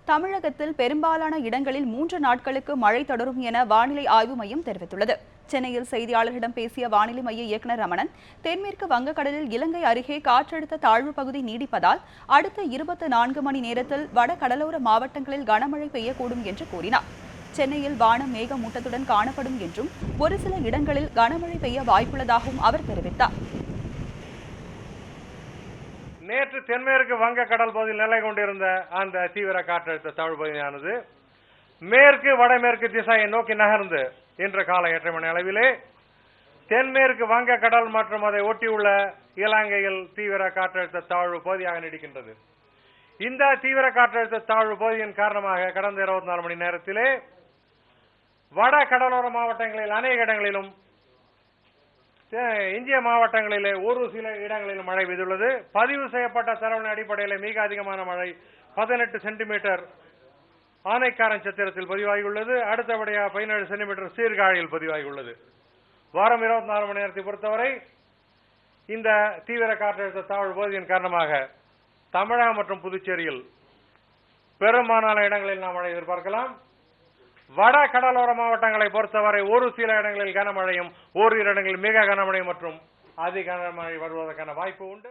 தமிழகத்தில் பெரும்பாலான இடங்களில் 3 நாட்களுக்கு மழை தொடரும் என வானிலை ஆய்வு மையம் தெரிவித்துள்ளது. சென்னையில் செய்தியாளர்களிடம் பேசிய வானிலை மைய இயக்குநர் ரமணன், தென்மேற்கு வங்கக்கடலில் இலங்கை அருகே காற்றழுத்த தாழ்வு பகுதி நீடிப்பதால் அடுத்த 24 மணி நேரத்தில் வட கடலோர மாவட்டங்களில் கனமழை பெய்யக்கூடும் என்று கூறினார். சென்னையில் வானம் மேகமூட்டத்துடன் காணப்படும் என்றும் ஒரு சில இடங்களில் கனமழை பெய்ய வாய்ப்புள்ளதாகவும் அவர் தெரிவித்தார். நேற்று தென்மேற்கு வங்கக்கடல் பகுதியில் நிலை கொண்டிருந்த அந்த தீவிர காற்றழுத்த தாழ்வு பகுதியானது மேற்கு வடமேற்கு திசையை நோக்கி நகர்ந்து இன்று காலை 8 மணி அளவிலே தென்மேற்கு வங்கக்கடல் மற்றும் அதை ஒட்டியுள்ள இலங்கையில் தீவிர காற்றழுத்த தாழ்வு பகுதியாக நீடிக்கின்றது. இந்த தீவிர காற்றழுத்த தாழ்வு பகுதியின் காரணமாக கடந்த 24 மணி நேரத்திலே வட கடலோர மாவட்டங்களில் அநேக இடங்களிலும் இந்திய மாவட்டங்களிலே ஒரு சில இடங்களில் மழை பெய்துள்ளது. பதிவு செய்யப்பட்ட தரவின் அடிப்படையில் மிக அதிகமான மழை 18 சென்டிமீட்டர் ஆனைக்காரன் சத்திரத்தில் பதிவாகியுள்ளது. அடுத்தபடியாக 17 சென்டிமீட்டர் சீர்காழியில் பதிவாகியுள்ளது. வாரம் 24 மணி நேரத்தை பொறுத்தவரை இந்த தீவிர காற்றழுத்த தாழ்வு பகுதியின் காரணமாக தமிழகம் மற்றும் புதுச்சேரியில் பெரும்பாலான இடங்களில் நாம் மழை எதிர்பார்க்கலாம். வட கடலோர மாவட்டங்களை பொறுத்தவரை ஒரு சில இடங்களில் கனமழையும் ஓரிரு இடங்களில் மிக கனமழை மற்றும் அதிக கனமழை வருவதற்கான வாய்ப்பு உண்டு.